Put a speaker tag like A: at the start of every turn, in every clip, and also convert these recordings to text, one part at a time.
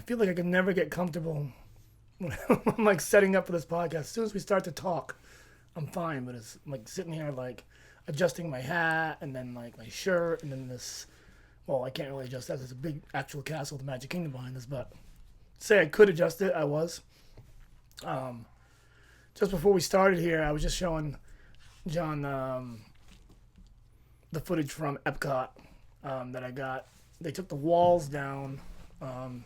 A: feel like I can never get comfortable when I'm like setting up for this podcast. As soon as we start to talk, I'm fine, but it's like sitting here like adjusting my hat and then like my shirt and then this. Well, I can't really adjust that. There's a big actual castle of the Magic Kingdom behind us, but say I could adjust it, I was. Just before we started here, I was just showing John the footage from Epcot that I got. They took the walls down from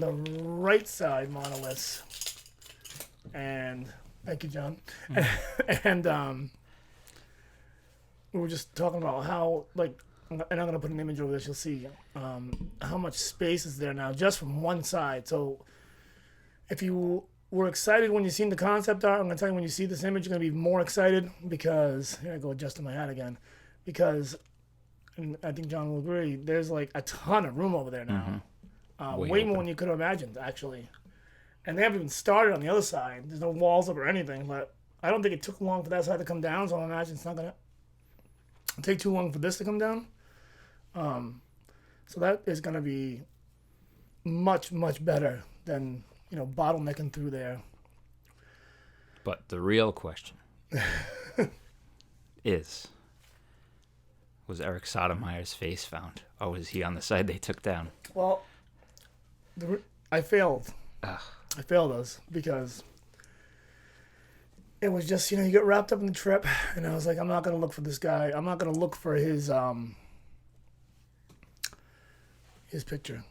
A: the right side monoliths, and thank you, John. And we were just talking about how, like, and I'm gonna put an image over this. You'll see how much space is there now just from one side. So if you were excited when you seen the concept art, I'm gonna tell you when you see this image, you're gonna be more excited because here I go adjusting my hat again. Because, and I think John will agree, there's like a ton of room over there now. Way more than you could have imagined, actually. And they haven't even started on the other side. There's no walls up or anything, but I don't think it took long for that side to come down, so I imagine it's not going to take too long for this to come down. So that is going to be much, much better than, bottlenecking through there.
B: But the real question is, was Eric Sotomayor's face found? Or was he on the side they took down?
A: Well, I failed.
B: Ugh.
A: I failed those because it was just, you get wrapped up in the trip, and I was like, I'm not going to look for this guy. I'm not going to look for his picture.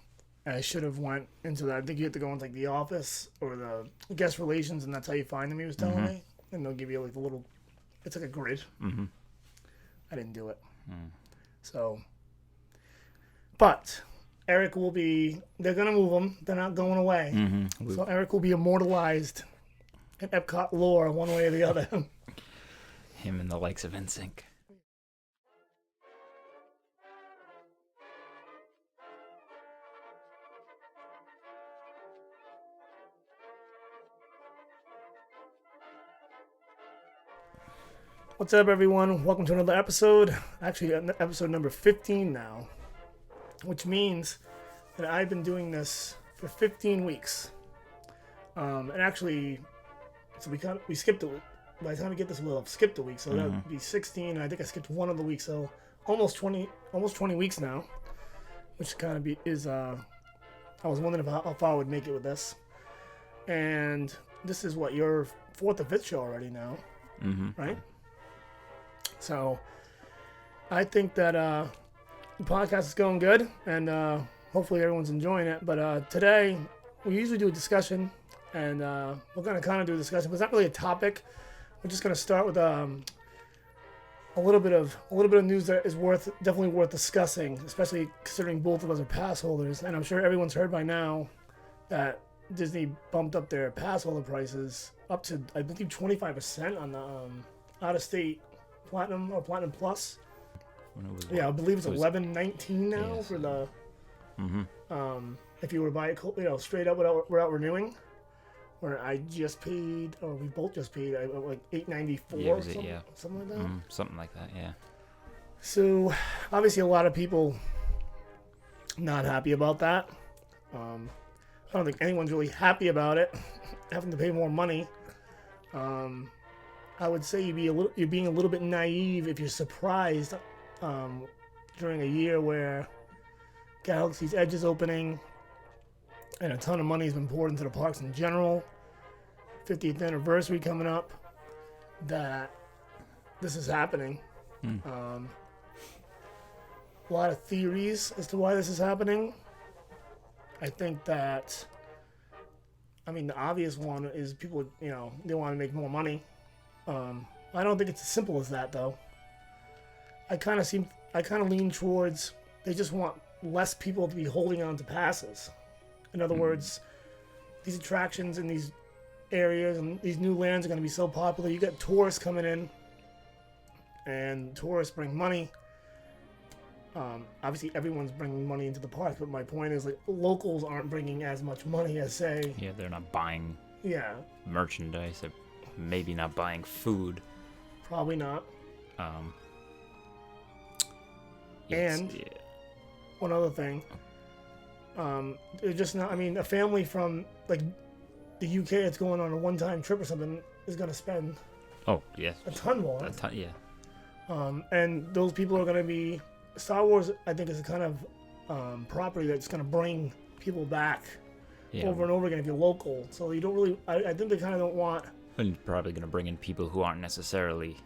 A: And I should have went into that. I think you have to go into like the office or the guest relations, and that's how you find them, he was telling me. And they'll give you like it's like a grid. Mm-hmm. I didn't do it. So, but Eric will be, they're going to move him. They're not going away. Mm-hmm. So Eric will be immortalized in Epcot lore one way or the other.
B: Him and the likes of NSYNC.
A: What's up, everyone? Welcome to another episode. Actually, episode number 15 now, which means that I've been doing this for 15 weeks. And actually, so we skipped a week. By the time we get this, we'll have skipped a week, so that'll be 16. And I think I skipped one of the weeks, so almost 20 weeks now, which kind of is. I was wondering how far I would make it with this, and this is what your fourth or fifth show already now, right? So, I think that the podcast is going good, and hopefully everyone's enjoying it. But today, we usually do a discussion, and we're going to kind of do a discussion, but it's not really a topic. We're just going to start with a little bit of news that is definitely worth discussing, especially considering both of us are pass holders. And I'm sure everyone's heard by now that Disney bumped up their pass holder prices up to, I believe, 25% on the out-of-state Platinum or Platinum Plus. I believe it's $11.19 now for the. If you were to buy it, straight up without renewing. Where I just paid, or we both just paid, like $8.94 or something like that.
B: Something like that, yeah.
A: So obviously, a lot of people not happy about that. I don't think anyone's really happy about it, having to pay more money. I would say you're being a little bit naive if you're surprised during a year where Galaxy's Edge is opening and a ton of money has been poured into the parks in general. 50th anniversary coming up, that this is happening. A lot of theories as to why this is happening. I think that, the obvious one is people, they want to make more money. I don't think it's as simple as that, though. I kind of lean towards they just want less people to be holding on to passes. In other words, these attractions in these areas and these new lands are going to be so popular. You got tourists coming in, and tourists bring money. Obviously, everyone's bringing money into the park, but my point is, like, locals aren't bringing as much money as, say...
B: Yeah, they're not buying merchandise. They're maybe not buying food.
A: Probably not. One other thing. They're just not. I mean, a family from like the UK that's going on a one-time trip or something is going to spend
B: Oh, yes.
A: a ton more.
B: Yeah.
A: And those people are going to be Star Wars. I think is a kind of property that's going to bring people back over and over again if you're local. So you don't really. I think they kind of don't want.
B: And probably going to bring in people who aren't necessarily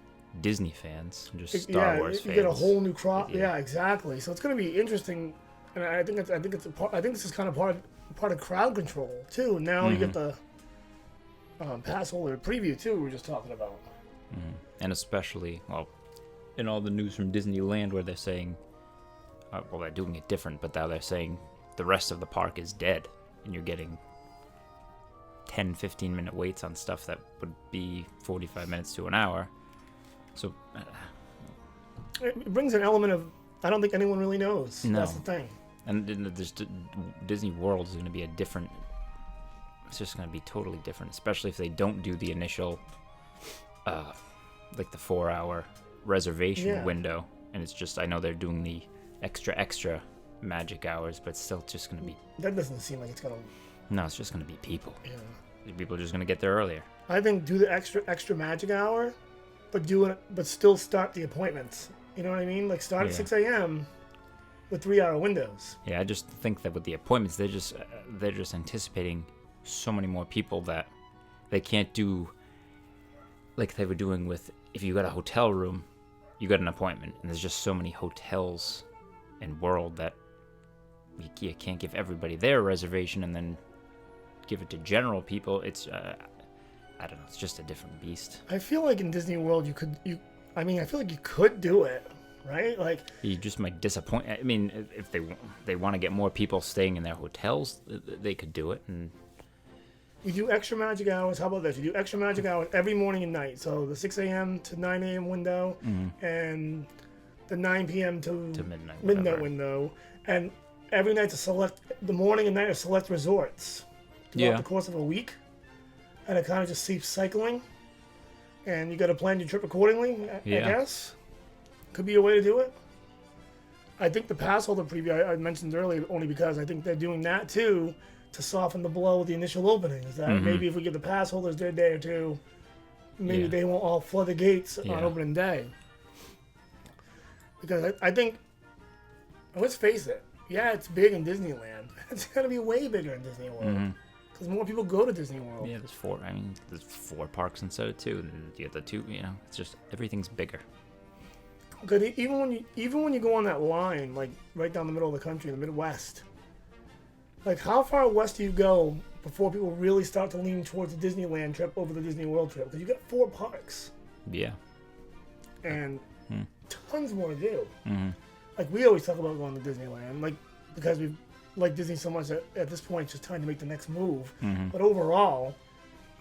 B: Disney fans, just Star Wars fans.
A: You get a whole new crop. Yeah, exactly. So it's going to be interesting, and I think this is kind of part of crowd control too. Now you get the pass holder preview too. We were just talking about,
B: and especially in all the news from Disneyland where they're saying, they're doing it different, but now they're saying the rest of the park is dead, and you're getting 10-15 minute waits on stuff that would be 45 minutes to an hour. So
A: it brings an element of I don't think anyone really knows.
B: No.
A: That's the thing.
B: And Disney World is going to be a different. It's just going to be totally different, especially if they don't do the initial, like the 4-hour reservation window. And it's just I know they're doing the extra magic hours, but it's still just going to be.
A: That doesn't seem like it's gonna.
B: No, it's just going to be people.
A: Yeah.
B: People are just going to get there earlier.
A: I think do the extra magic hour, but still start the appointments. You know what I mean? Like start at 6 a.m. with 3-hour windows.
B: Yeah, I just think that with the appointments, they're just anticipating so many more people that they can't do like they were doing with if you got a hotel room, you got an appointment, and there's just so many hotels in world that you can't give everybody their reservation and then give it to general people. It's I don't know, it's just a different beast.
A: I feel like in Disney World I feel like you could do it, right? Like
B: you just might disappoint. I mean, if they want to get more people staying in their hotels, they could do it. And
A: you do extra magic hours. How about this? You do extra magic hours every morning and night. So the 6 a.m. to 9 a.m. window and the 9 p.m. to midnight window. And every night the morning and night are select resorts throughout the course of a week. And it kind of just keeps cycling. And you got to plan your trip accordingly, I guess. Could be a way to do it. I think the pass holder preview I mentioned earlier only because I think they're doing that too to soften the blow with the initial openings. That maybe if we give the pass holders their day or two, maybe they won't all flood the gates on opening day. Because I think, let's face it, it's big in Disneyland. It's going to be way bigger in Disney World. Because more people go to Disney World.
B: Yeah, there's 4 parks instead of 2. And you get the 2, it's just everything's bigger.
A: Because even when you go on that line, like right down the middle of the country, in the Midwest, like how far west do you go before people really start to lean towards the Disneyland trip over the Disney World trip? Because you got 4 parks.
B: Yeah.
A: And tons more to do. Like we always talk about going to Disneyland, like because we like Disney so much that at this point it's just time to make the next move. But overall,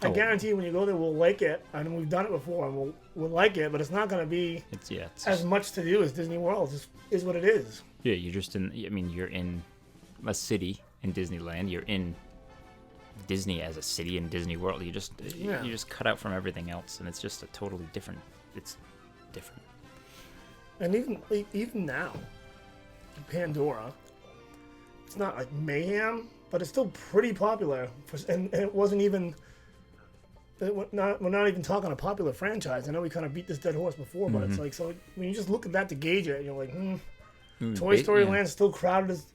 A: I guarantee you when you go there, we'll like it. I mean, we've done it before, and we'll like it, but it's not going to be as much to do as Disney World. Is what it is.
B: Yeah, you're in a city in Disneyland. You're in Disney as a city in Disney World. You just cut out from everything else, and it's just a totally different. It's different.
A: And even now, Pandora, it's not like mayhem, but it's still pretty popular. And it wasn't even. We're not even talking a popular franchise. I know we kind of beat this dead horse before, but it's like, so when you just look at that to gauge it, you're like, Toy Story Land's still crowded as,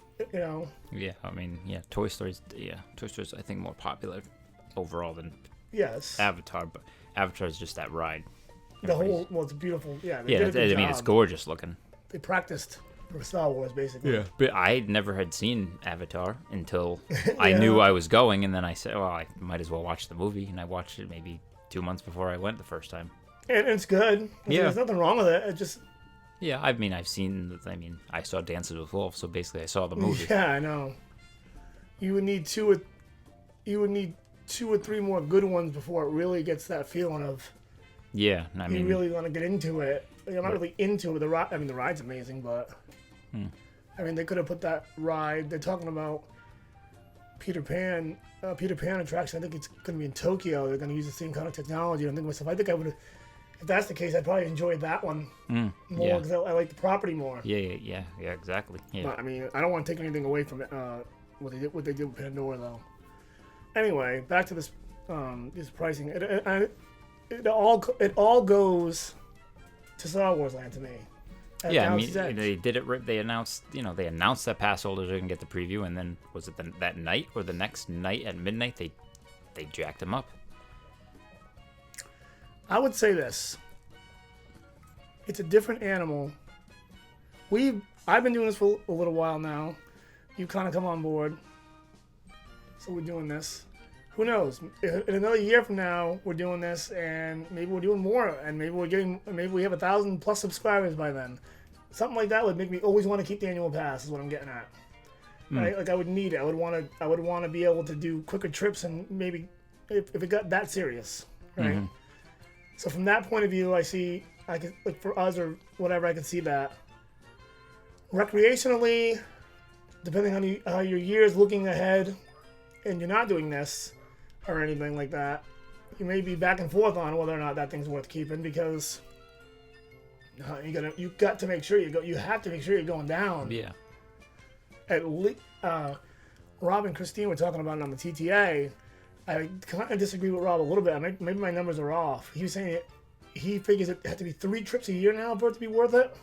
B: Yeah, Toy Story's, I think, more popular overall than Avatar, but Avatar's just that ride.
A: It's beautiful. Yeah,
B: it's gorgeous looking.
A: They practiced for Star Wars, basically.
B: Yeah, but I never had seen Avatar until I knew I was going, and then I said, well, I might as well watch the movie, and I watched it maybe 2 months before I went the first time.
A: And it's good. There's nothing wrong with it. It just...
B: Yeah, I saw Dances with Wolves, so basically I saw the movie.
A: Yeah, I know. You would need 2 or 3 more good ones before it really gets that feeling of...
B: Yeah,
A: you really want to get into it. Like, I'm not really into it. The ride's amazing, but... they could have put that ride. They're talking about Peter Pan attraction. I think it's going to be in Tokyo. They're going to use the same kind of technology. I'm thinking to myself, I think I would have... If that's the case, I'd probably enjoy that one more because I like the property more.
B: Yeah, exactly. Yeah.
A: But, I don't want to take anything away from what they did with Pandora though. Anyway, back to this pricing. It all goes to Star Wars Land to me.
B: Yeah, I mean, they did it. They announced that pass holders are gonna get the preview, and then was it that night or the next night at midnight they jacked them up.
A: I would say this. It's a different animal. I've been doing this for a little while now. You kind of come on board. So we're doing this. Who knows? In another year from now, we're doing this, and maybe we're doing more, and maybe we have 1,000 plus subscribers by then. Something like that would make me always want to keep the annual pass. Is what I'm getting at. Right? Like I would need it. I would want to be able to do quicker trips, and maybe if it got that serious, right? Mm-hmm. So from that point of view, I could, like, for us or whatever, I can see that. Recreationally, depending on how your year is looking ahead, and you're not doing this or anything like that, you may be back and forth on whether or not that thing's worth keeping, because you got to make sure you have to make sure you're going down.
B: Yeah.
A: At least, Rob and Christine were talking about it on the TTA. I kind of disagree with Rob a little bit. Maybe my numbers are off. He was saying he figures it had to be 3 trips a year now for it to be worth it.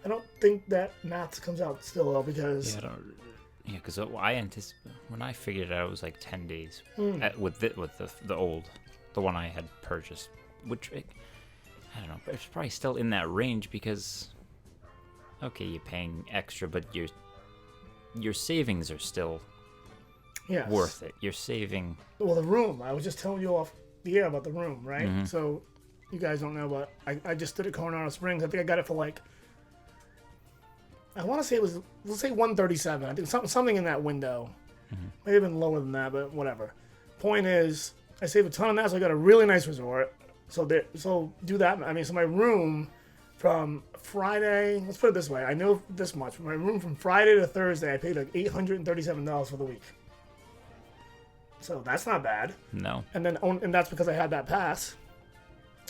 A: I don't think that math comes out still though, because
B: because when I figured it out, it was like 10 days with the one I had purchased, which I don't know, but it's probably still in that range, because okay, you're paying extra, but your savings are still worth it. You're saving.
A: Well, the room. I was just telling you off the air about the room, right?
B: Mm-hmm.
A: So you guys don't know, but I just did it at Coronado Springs. I think I got it for like, I want to say it was, let's say 137. I think something in that window. Mm-hmm. May have been lower than that, but whatever. Point is, I saved a ton on that, so I got a really nice resort. So do that. I mean, so my room from Friday, let's put it this way. I know this much. My room from Friday to Thursday, I paid like $837 for the week. So that's not bad.
B: No.
A: And that's because I had that pass.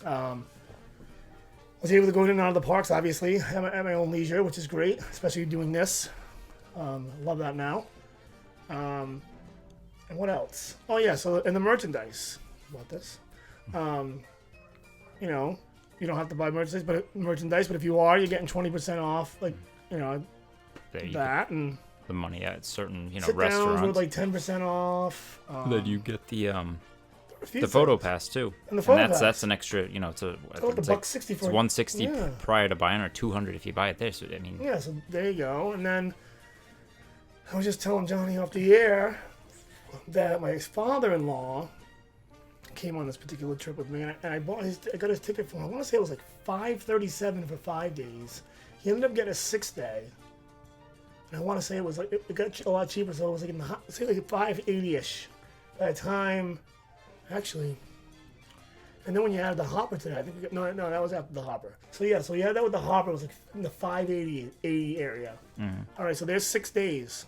A: Was able to go in and out of the parks, obviously, at my own leisure, which is great, especially doing this. Love that now. And what else? Oh yeah, so in the merchandise. About this. You know, you don't have to buy merchandise, but if you are, you're getting 20% off. Like, you know, that and
B: the money at certain
A: sit
B: restaurants
A: downs with like 10% off.
B: Then you get the photo pass too,
A: and the photo pass.
B: That's an extra. It's
A: $160
B: it's $160 prior to buying, or $200 if you buy it there. So I mean,
A: yeah. So there you go. And then I was just telling Johnny off the air that my father-in-law came on this particular trip with me, and I got his ticket for, I want to say it was like $537 for 5 days. He ended up getting a 6th day, and I want to say it was like it got a lot cheaper, so it was like like $580ish by the time, actually. And then when you added the hopper to that, I think no, that was after the hopper. So yeah, so you had that with the hopper, it was like in the 580 area. Mm-hmm. All right, so there's 6 days.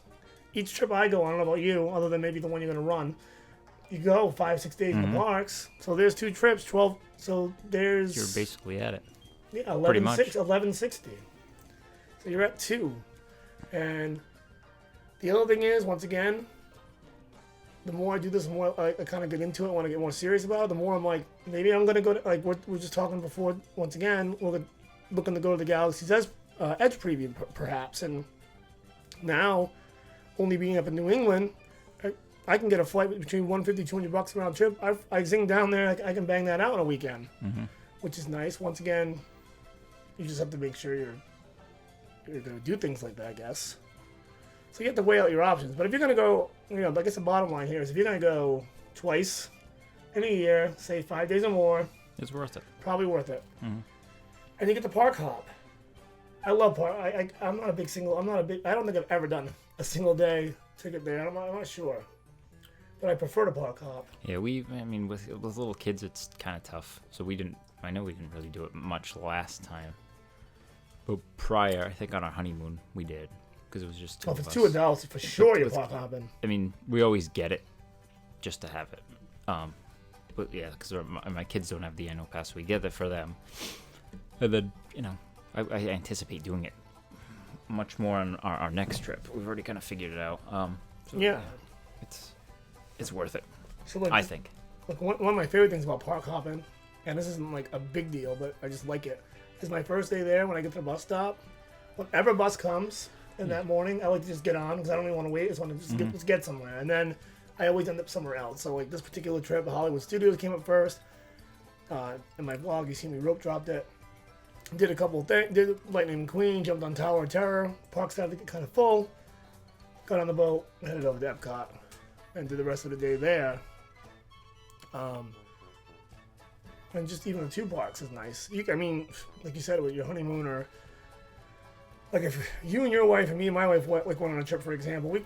A: Each trip I go on, I don't know about you, other than maybe the one you're going to run, you go 5-6 days in the parks. So there's 2 trips, 12. So there's.
B: You're basically at it.
A: Yeah, 1160. So you're at 2. And the other thing is, once again, the more I do this, the more I kind of get into it, want to get more serious about it, the more I'm like, maybe I'm going to go to, like, we're just talking before, once again, we're looking to go to the Galaxy's Edge preview, perhaps. And now, only being up in New England, I can get a flight between $150, $200 round trip. I zing down there, I can bang that out in a weekend, which is nice. Once again, you just have to make sure you're going to do things like that, I guess. So you have to weigh out your options. But if you're going to go, I guess the bottom line here is if you're going to go twice in a year, say 5 days or more,
B: it's worth it.
A: Probably worth it. Mm-hmm. And you get the park hop. I love park. I'm not a big single. I don't think I've ever done a single day ticket there. I'm not sure. But I prefer the park hop.
B: Yeah, with little kids, it's kind of tough. So I know we didn't really do it much last time. But prior, I think on our honeymoon, we did. Because it was just 2
A: of us. If it's 2 adults, for sure you're park hopping.
B: I mean, we always get it just to have it. But yeah, because my kids don't have the annual pass, so we get it for them. And then, I anticipate doing it much more on our next trip. We've already kind of figured it out. So,
A: Yeah.
B: It's worth it.
A: So like,
B: I think.
A: Like one of my favorite things about park hopping, and this isn't like a big deal, but I just like it, is my first day there when I get to the bus stop. Whatever bus comes in that morning, I like to just get on because I don't even want to wait. I just want to just get somewhere. And then I always end up somewhere else. So like this particular trip, the Hollywood Studios came up first. In my vlog, you see me rope dropped it. Did a couple of things. Did Lightning McQueen, jumped on Tower of Terror. Park started to get kind of full. Got on the boat, headed over to Epcot, and did the rest of the day there. And just even the two parks is nice. I mean, like you said, with your honeymoon, or like if you and your wife and me and my wife went on a trip, for example, we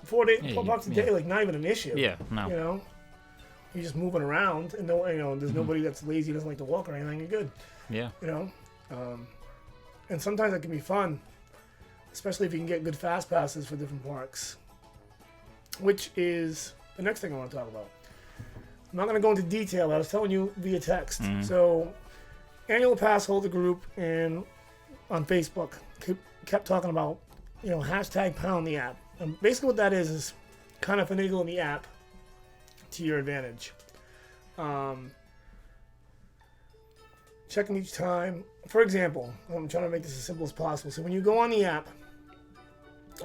A: 4 bucks a day, like not even an issue.
B: Yeah, no.
A: You know, you're just moving around, and there's nobody that's lazy, doesn't like to walk or anything. You're good.
B: Yeah.
A: You know, and sometimes that can be fun, especially if you can get good fast passes for different parks, which is the next thing I want to talk about. I'm not going to go into detail. I was telling you via text. So, annual pass holder group on Facebook kept talking about, hashtag pound the app. And basically what that is kind of finagling the app to your advantage. Checking each time. For example, I'm trying to make this as simple as possible. So when you go on the app,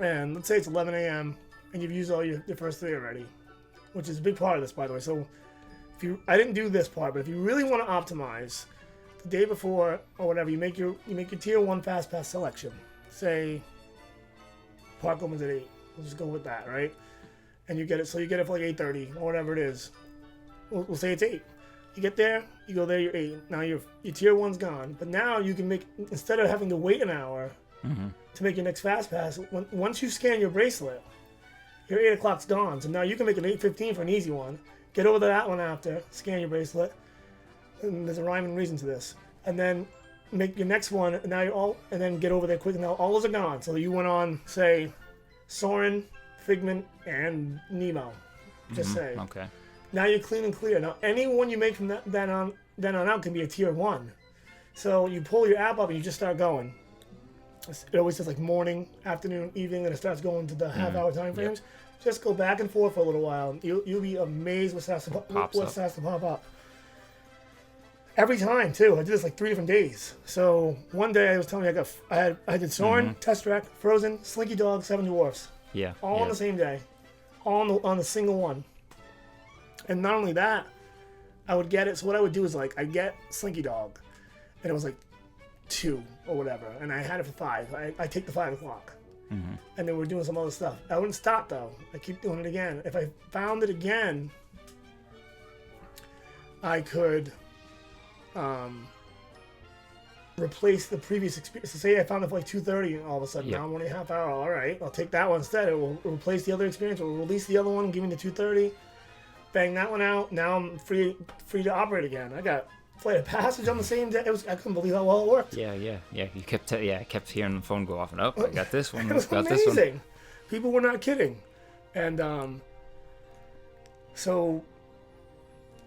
A: and let's say it's 11 a.m., and you've used all your first three already, which is a big part of this, by the way. So I didn't do this part, but if you really want to optimize, the day before or whatever, you make your tier 1 fast pass selection. Say park opens at 8. We'll just go with that, right? And you get it. So you get it for like 8:30 or whatever it is. We'll say it's 8. You get there, you go there, you're 8. Now your tier 1's gone. But now you can make, instead of having to wait an hour to make your next fast pass, once you scan your bracelet, your 8 o'clock's gone. So now you can make an 8:15 for an easy one. Get over to that one after, scan your bracelet. And there's a rhyme and reason to this. And then make your next one, and and then get over there quick. Now all those are gone. So you went on, say, Soarin', Figment, and Nemo. Just say.
B: Okay.
A: Now you're clean and clear. Now anyone you make from then on out can be a tier 1. So you pull your app up and you just start going. It always says like morning, afternoon, evening, and it starts going to the half-hour time frames. Yep. Just go back and forth for a little while. You'll be amazed what starts to pop up. Every time too. I did this like 3 different days. So one day I was telling you I did Soarin', Test Track, Frozen, Slinky Dog, 7 Dwarfs.
B: Yeah.
A: All on the same day. All on the single one. And not only that, I would get it. So what I would do is like I get Slinky Dog, and it was like 2 or whatever, and I had it for 5. I take the 5 o'clock. And then we're doing some other stuff. I wouldn't stop though. I keep doing it again. If I found it again, I could replace the previous experience. So say I found it for like 2:30, and all of a sudden now I'm only a half hour. All right, I'll take that one instead. It will replace the other experience. It will release the other one, give me the 2:30. Bang that one out. Now I'm free to operate again. I got Flight of Passage on the same day. I couldn't believe how well it worked.
B: Yeah. You kept I kept hearing the phone go off and up. I got this one.
A: It was
B: got
A: amazing.
B: this one.
A: People were not kidding, and so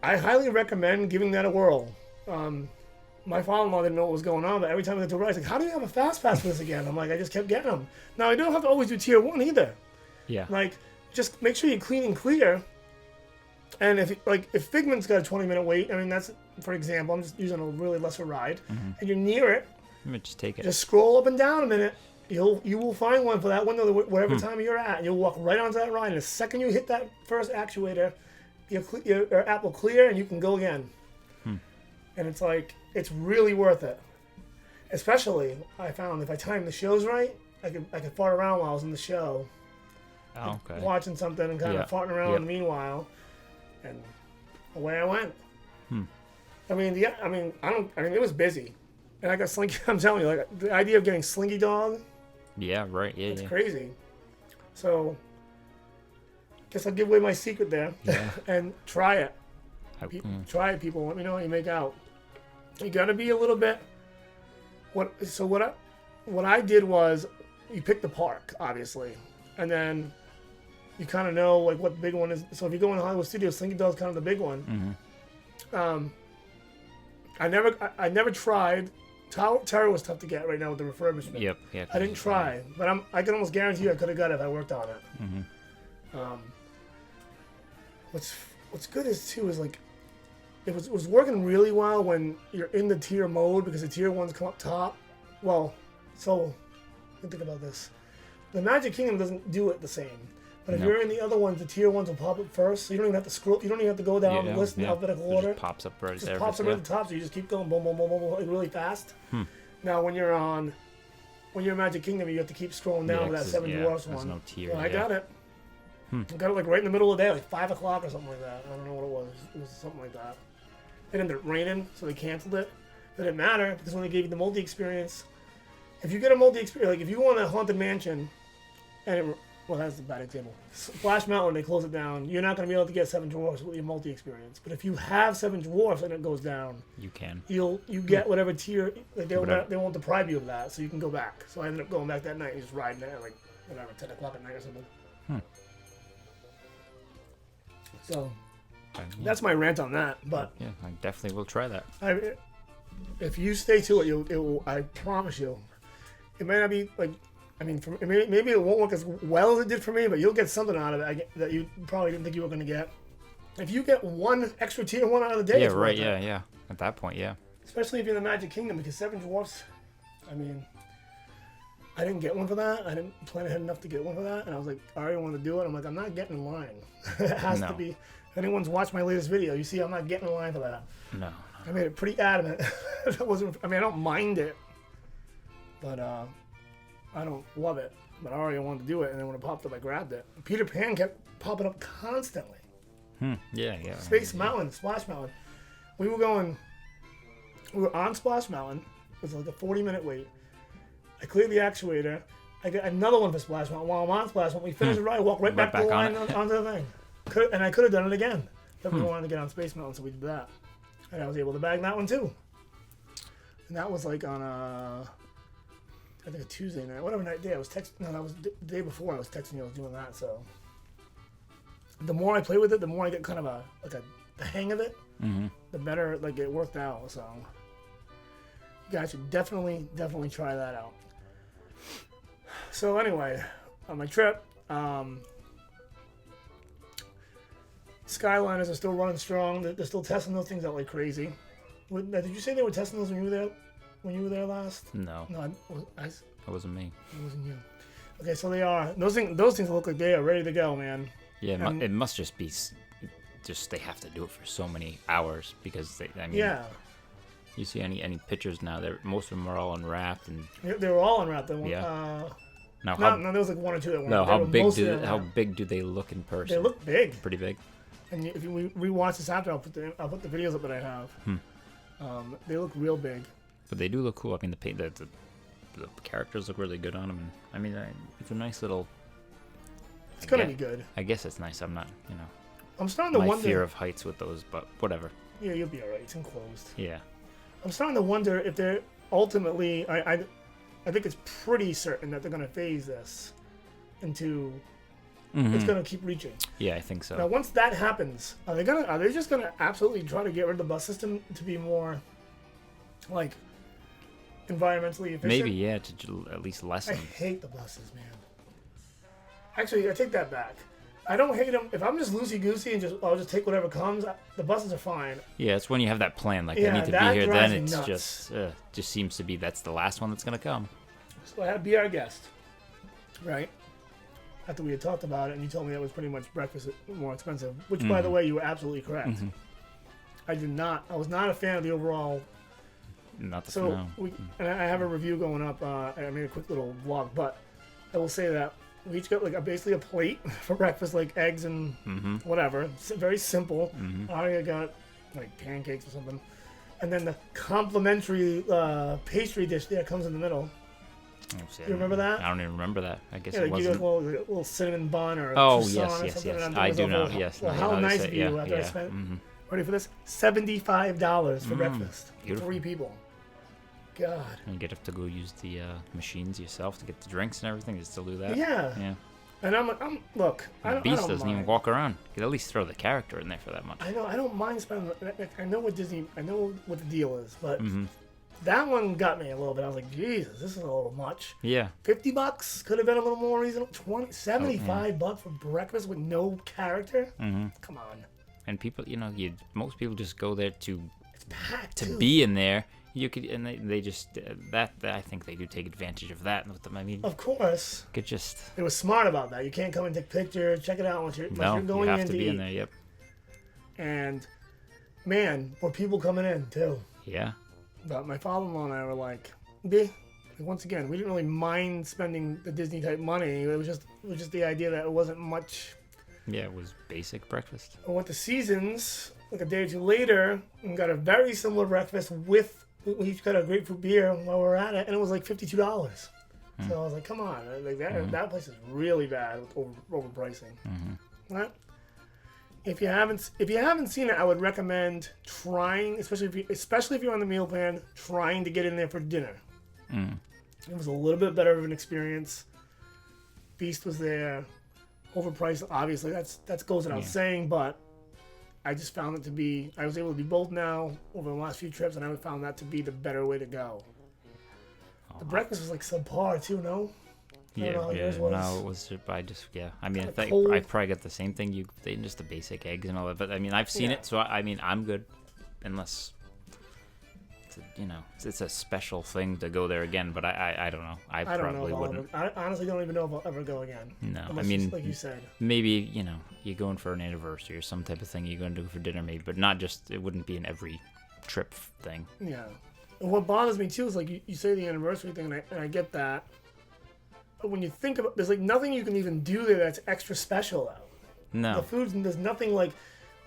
A: I highly recommend giving that a whirl. My father-in-law didn't know what was going on, but every time I went to ride, he's like, "How do you have a fast pass for this again?" I'm like, "I just kept getting them." Now I don't have to always do tier 1 either.
B: Yeah.
A: Like, just make sure you're clean and clear. And if Figment's got a 20-minute wait, I mean, that's, for example, I'm just using a really lesser ride, and you're near it,
B: Just take it.
A: just scroll up and down a minute. You will find one for that window, whatever time you're at, and you'll walk right onto that ride. And the second you hit that first actuator, your app will clear, and you can go again. And it's like, it's really worth it. Especially, I found, if I time the shows right, I could fart around while I was in the show.
B: Oh, okay.
A: Watching something and kind of farting around in the meanwhile. And away I went. I mean, it was busy, and I got Slinky. I'm telling you, like the idea of getting Slinky Dog.
B: Yeah, right. Yeah,
A: it's crazy. So, guess I'll give away my secret there.
B: Yeah.
A: And try it. Try it, people. Let me know what you make out. You got to be a little bit. What I did was, you pick the park, obviously, and then you kind of know like what the big one is. So if you go in the Hollywood Studios, Slinky Dog's kind of the big one. I never tried Tower was tough to get right now with the refurbishment.
B: Yep. Yeah.
A: I didn't try, but I can almost guarantee you I could have got it if I worked on it. What's good is like it was working really well when you're in the tier mode because the tier ones come up top. Well, so think about this. The Magic Kingdom doesn't do it the same. But if you're in the other ones, the tier ones will pop up first, so you don't even have to scroll. You don't even have to go down the list in alphabetical order.
B: It just pops up right there.
A: It pops up at the top, so you just keep going, boom, boom, boom, boom, boom, like really fast. Now, when you're in Magic Kingdom, you have to keep scrolling down to that Seven Dwarfs one.
B: There's no tier.
A: Well, I got it. I got it like right in the middle of the day, like 5 o'clock or something like that. I don't know what it was. It was something like that. It ended up raining, so they canceled it. It didn't matter because when they gave you the multi experience, if you get a multi experience, like if you go on a Haunted Mansion, and well, that's a bad example. Splash Mountain, they close it down. You're not going to be able to get Seven Dwarfs with your multi experience. But if you have Seven Dwarfs and it goes down,
B: you can.
A: You get whatever tier. Like they won't deprive you of that, so you can go back. So I ended up going back that night and just riding there like whatever 10 o'clock at night or something. So that's my rant on that. But
B: yeah, I definitely will try that.
A: If you stay to it, it will. I promise you, it may not be like. I mean, maybe it won't work as well as it did for me, but you'll get something out of it that you probably didn't think you were going to get. If you get one extra tier one out of the day,
B: yeah, right, yeah. At that point, yeah.
A: Especially if you're in the Magic Kingdom, because Seven Dwarfs, I mean, I didn't get one for that. I didn't plan ahead enough to get one for that, and I was like, I already want to do it. I'm like, I'm not getting in line. It has to be. If anyone's watched my latest video, you see I'm not getting in line for that.
B: No.
A: I made it pretty adamant. That wasn't. I mean, I don't mind it, but I don't love it, but I already wanted to do it, and then when it popped up, I grabbed it. Peter Pan kept popping up constantly.
B: Yeah.
A: Space Mountain, Splash Mountain. We were on Splash Mountain. It was like a 40-minute wait. I cleared the actuator. I got another one for Splash Mountain. While I'm on Splash Mountain, we finished the ride, walked right back to the line onto the thing. And I could have done it again. But we wanted to get on Space Mountain, so we did that. And I was able to bag that one too. And that was like on I think a Tuesday night, whatever night day I was texting. No, that was the day before I was texting you. I was doing that. So the more I play with it, the more I get kind of the hang of it. The better like it worked out. So you guys should definitely try that out. So anyway, on my trip, Skyliners are still running strong. They're still testing those things out like crazy. Did you say they were testing those when you were there? When you were there last?
B: No.
A: No,
B: it wasn't me.
A: It wasn't you. Okay, so they are. Those things look like they are ready to go, man.
B: Yeah, it must just be. Just they have to do it for so many hours because I mean.
A: Yeah.
B: You see any pictures now? Most of them are all unwrapped and.
A: They were all unwrapped.
B: Yeah.
A: No, there was like one or two that weren't.
B: No, how big do they look in person?
A: They look big.
B: Pretty big.
A: And if you rewatch this after, I'll put the videos up that I have. They look real big.
B: But they do look cool. I mean, the characters look really good on them. And, I mean, it's a nice little.
A: It's gonna be good.
B: I guess it's nice. I'm not,
A: I'm starting to wonder.
B: My fear of heights with those, but whatever.
A: Yeah, you'll be alright. It's enclosed.
B: Yeah.
A: I'm starting to wonder if they're ultimately. I think it's pretty certain that they're gonna phase this into. It's gonna keep reaching.
B: Yeah, I think so.
A: Now, once that happens, are they just gonna absolutely try to get rid of the bus system to be more, like, environmentally efficient?
B: Maybe, yeah, to at least lessen.
A: I hate the buses, man. Actually, I take that back. I don't hate them. If I'm just loosey-goosey and I'll just take whatever comes, the buses are fine.
B: Yeah, it's when you have that plan, like, I need to be here, then it's just seems to be that's the last one that's going to come.
A: So I had to be our guest, right? After we had talked about it, and you told me that was pretty much breakfast more expensive, which, by the way, you were absolutely correct. I was not a fan of the overall.
B: Not the
A: So, and I have a review going up. I made a quick little vlog, but I will say that we each got like basically a plate for breakfast, like eggs and whatever. Very simple. Aria got like pancakes or something. And then the complimentary pastry dish there comes in the middle. You remember that?
B: I don't even remember that. I guess
A: it
B: it wasn't.
A: You got a little cinnamon bun or
B: yes.
A: or something.
B: I do know. Yes.
A: Well, how nice of you after I spent, ready for this, $75 for breakfast for 3 people. God.
B: And you get to go use the machines yourself to get the drinks and everything. You still do that?
A: Yeah. And look.
B: The Beast doesn't even walk around. You could at least throw the character in there for that much.
A: I know. I don't mind spending. I know what the deal is, but That one got me a little bit. I was like, Jesus, this is a little much.
B: Yeah.
A: $50 could have been a little more reasonable. $75 for breakfast with no character.
B: Mm-hmm.
A: Come on.
B: And people, most people just go there to
A: It's packed too.
B: be in there. You could, and they just that I think they do take advantage of that with them. I mean,
A: Of course.
B: could just
A: It was smart about that. You can't come and take pictures, check it out once you're going
B: you have
A: in
B: to
A: to
B: be
A: eat.
B: in there. Yep.
A: And man, were people coming in too.
B: Yeah.
A: But my father-in-law and I were like, once again, we didn't really mind spending the Disney type money. It was just the idea that it wasn't much.
B: Yeah, it was basic breakfast.
A: I went to Seasons like a day or two later and got a very similar breakfast with. We each got a grapefruit beer while we were at it, and it was like $52. So I was like, "Come on, like that place is really bad with overpricing." Right? If you haven't seen it, I would recommend trying, especially if you're on the meal plan, trying to get in there for dinner. It was a little bit better of an experience. Feast was there, overpriced. Obviously, that goes without saying, but I just found it to be. I was able to do both now over the last few trips, and I found that to be the better way to go. The breakfast was like subpar too, no?
B: Yeah. No, it was. I mean, I probably got the same thing. Just the basic eggs and all that. But I mean, I've seen it, so I mean, I'm good, unless it's a special thing to go there again. But I don't know. I probably wouldn't.
A: I honestly don't even know if I'll ever go again.
B: No,
A: unless
B: I mean,
A: like you said,
B: maybe you're going for an anniversary or some type of thing you're going to do for dinner, maybe, but not just. It wouldn't be an every trip thing.
A: Yeah. And what bothers me too is like you say the anniversary thing, and I get that. But when you think about, there's like nothing you can even do there that's extra special though.
B: No.
A: The food, there's nothing like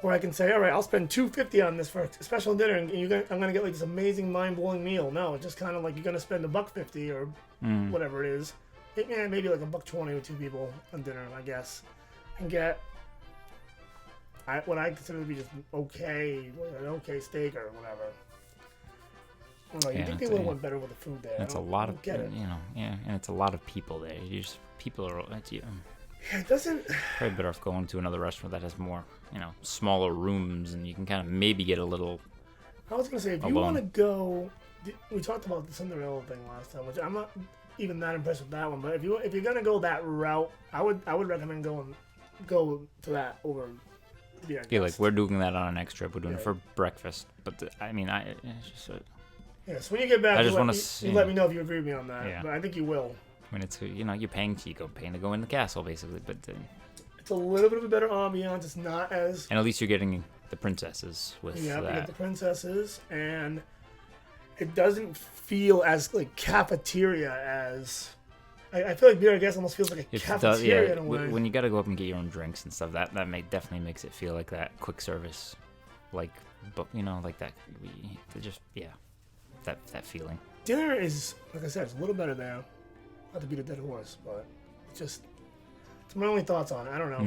A: where I can say, all right, I'll spend $250 on this for a special dinner, and I'm gonna get like this amazing, mind-blowing meal. No, it's just kind of like you're gonna spend $1.50 or whatever it is. Maybe like $1.20 with two people on dinner, I guess, and get what I consider to be just an okay steak or whatever. I don't know, you think they would have went better with the food there.
B: It's a lot of, and it's a lot of people there. People are,
A: yeah, it doesn't.
B: Probably better off going to another restaurant that has more, smaller rooms, and you can kind of maybe get a little.
A: I was gonna say, if you want to go, we talked about the Cinderella thing last time, which I'm not even that impressed with that one. But if you're gonna go that route, I would recommend go to that over.
B: Yeah, like we're doing that on our next trip. We're doing it for breakfast, but it's just.
A: Yeah, so when you get back,
B: I just want to
A: you let me know if you agree with me on that.
B: Yeah.
A: But I think you will.
B: When it's you're paying to go in the castle basically, but
A: it's a little bit of a better ambiance. It's not as
B: and at least you're getting the princesses with that.
A: You get the princesses, and it doesn't feel as like cafeteria as. I feel like Beer, I guess, almost feels like a cafeteria in a way.
B: When you got to go up and get your own drinks and stuff, that definitely makes it feel like that quick service, like like that. That feeling.
A: Dinner is, like I said, it's a little better there. Not to beat a dead horse, but it's my only thoughts on it. I don't know.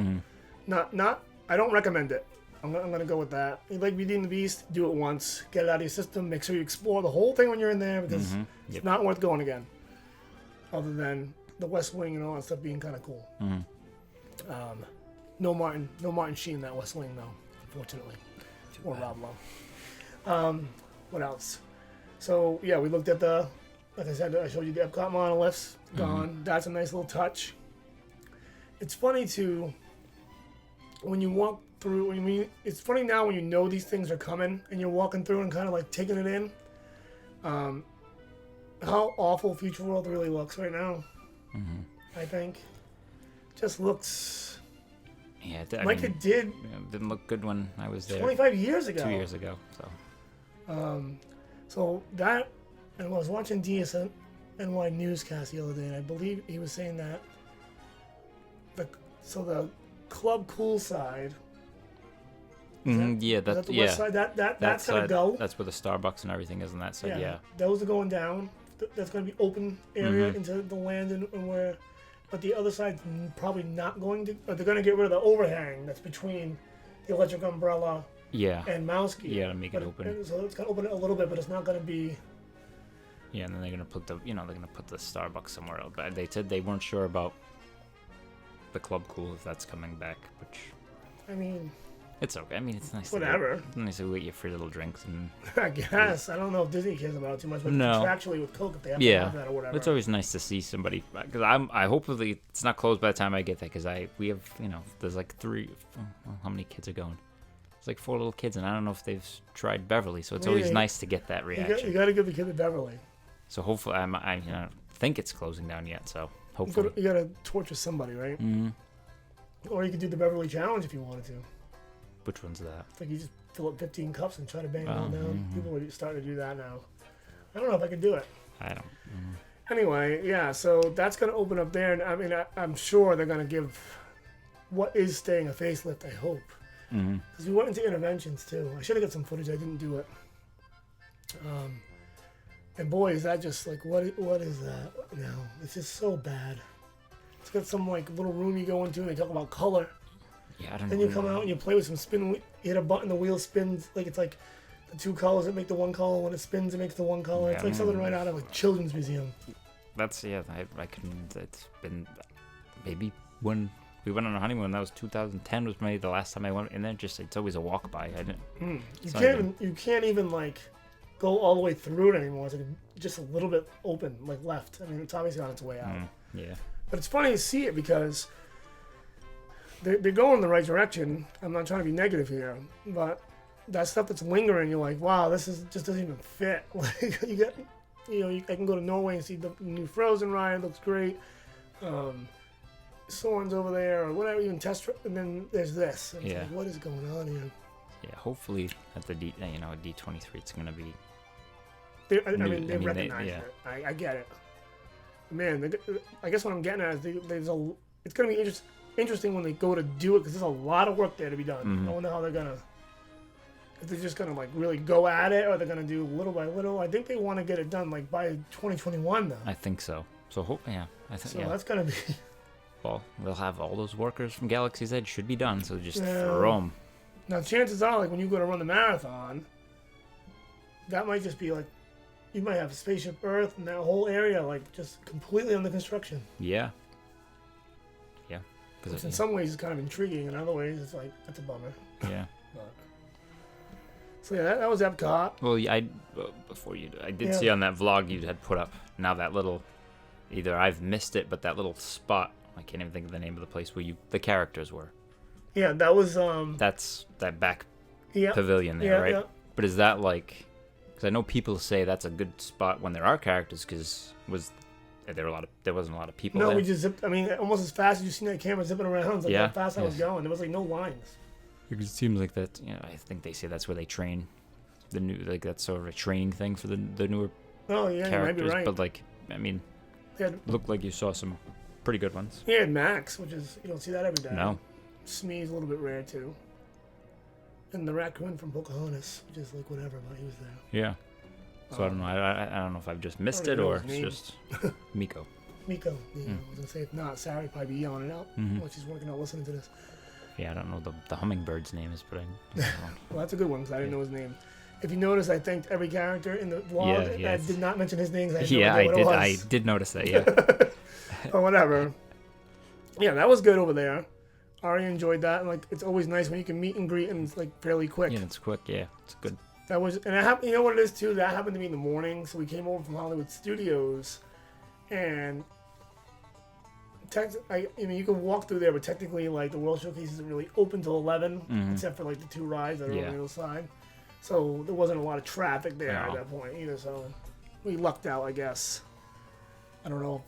B: Mm-hmm.
A: I don't recommend it. I'm gonna go with that. You like Beauty and the Beast? Do it once. Get it out of your system. Make sure you explore the whole thing when you're in there because it's not worth going again. Other than the West Wing and all that stuff being kind of cool.
B: Mm-hmm.
A: No Martin Sheen in that West Wing though, unfortunately. Or Rob Lowe. What else? So yeah, we looked at like I said, I showed you the Epcot monoliths. Gone. That's a nice little touch. It's funny too when you walk through. It's funny now when you know these things are coming and you're walking through and kind of like taking it in. How awful Future World really looks right now.
B: Mm-hmm.
A: I think just looks.
B: Yeah,
A: it did.
B: It didn't look good when I was there.
A: 25 years ago.
B: 2 years ago. So.
A: So that, and I was watching DSNY newscast the other day, and I believe he was saying that the Club Cool side. West side? That's gonna go.
B: That's where the Starbucks and everything is on that side. Yeah.
A: Those are going down. That's gonna be open area into the land and where, but the other side's probably not going to. Or they're gonna get rid of the overhang that's between the Electric Umbrella.
B: Yeah.
A: And Mouse Key.
B: Yeah, to make it open.
A: So it's gonna open it a little bit, but it's not gonna be.
B: Yeah, and then they're gonna put the Starbucks somewhere else. But they said they weren't sure about the Club Cool if that's coming back, which.
A: I mean.
B: It's okay. I mean, it's nice.
A: Whatever.
B: It's nice to get your free little drinks and.
A: I guess. I don't know if Disney cares about it too much, but
B: No.
A: contractually with Coke, if they have to have that or whatever.
B: It's always nice to see somebody because I hopefully it's not closed by the time I get there because we have there's like how many kids are going? It's like 4 little kids and I don't know if they've tried Beverly, so it's always nice to get that reaction.
A: You got to give the kid the Beverly.
B: So hopefully I don't think it's closing down yet. So hopefully
A: you got to torture somebody, right? Mm-hmm. Or you could do the Beverly Challenge if you wanted to.
B: Which one's that?
A: It's like you just fill up 15 cups and try to bang them all down. Mm-hmm. People are starting to do that now. I don't know if I can do it.
B: I don't. Mm-hmm.
A: Anyway, yeah, so that's going to open up there. And I mean, I'm sure they're going to give what is staying a facelift, I hope. Because we went into interventions, too. I should have got some footage. I didn't do it. And boy, is that just like, what is that now? It's just so bad. It's got some like little room you go into and they talk about color.
B: Yeah, I don't know.
A: Then you come out and you play with some spin. You hit a button, the wheel spins. Like it's like the 2 colors that make the 1 color. When it spins, it makes the 1 color.
B: Yeah,
A: it's like something right out of a children's museum.
B: That's I couldn't. It's been maybe when we went on a honeymoon. That was 2010. Was maybe the last time I went in there. Just it's always a walk by. I didn't.
A: You can't even like go all the way through it anymore. It's like just a little bit open, like left. I mean, it's obviously on its way out.
B: Yeah.
A: But it's funny to see it because they're going in the right direction. I'm not trying to be negative here, but that stuff that's lingering, you're like, wow, this just doesn't even fit. Like I can go to Norway and see the new Frozen ride. It looks great. Soren's over there or whatever, even test. And then there's this. And it's like, what is going on here?
B: Yeah, hopefully at the D23, it's gonna be.
A: They recognize it. I get it. Man, I guess what I'm getting at is it's gonna be interesting when they go to do it because there's a lot of work there to be done. I wonder how they're gonna. If they're just gonna like really go at it, or they're gonna do little by little. I think they want to get it done like by 2021 though.
B: I think so. So
A: that's gonna be.
B: Well, they'll have all those workers from Galaxy's Edge should be done. So just throw them.
A: Now chances are, like when you go to run the marathon, that might just be like, you might have Spaceship Earth and that whole area like just completely under construction.
B: Yeah.
A: Which in some ways is kind of intriguing. In other ways, it's like that's a bummer.
B: Yeah.
A: So yeah, that was Epcot.
B: Well, I did see on that vlog you had put up now that little, either I've missed it, but that little spot, I can't even think of the name of the place where the characters were.
A: Yeah, that was
B: That's that back pavilion there, right? Yeah. But is that like? Because I know people say that's a good spot when there are characters, because there wasn't a lot of people.
A: No,
B: there.
A: we just zipped. I mean, almost as fast as you seen that camera zipping around. Like how fast I was going. There was like no lines.
B: Because it seems like that. I think they say that's where they train the new. Like that's sort of a training thing for the newer.
A: Oh yeah,
B: characters.
A: you might be right.
B: But like, I mean, looked like you saw some pretty good ones.
A: He had Max, which is you don't see that every day.
B: No.
A: Smee's a little bit rare too. And the raccoon from Pocahontas, which is like whatever, but he was there.
B: Yeah. So I don't know. I don't know if I've just missed it or it's just Miko.
A: Miko. Yeah, I was gonna say if not, Sarah would probably be yelling it out while she's working out listening to this.
B: Yeah, I don't know the hummingbird's name is, but I don't know.
A: Well, that's a good one because I didn't know his name. If you notice, I thanked every character in the vlog. I did not mention his name.
B: I did notice that. Yeah.
A: Or whatever. Yeah, that was good over there. Ari enjoyed that. And, like, it's always nice when you can meet and greet and it's like fairly quick.
B: Yeah, it's quick. Yeah, it's good.
A: That was, and it happened. You know what it is too? That happened to me in the morning. So we came over from Hollywood Studios, and you can walk through there, but technically, like the World Showcase isn't really open till 11, except for like the 2 rides that are on the other side. So there wasn't a lot of traffic there at that point either. So we lucked out, I guess. I don't know.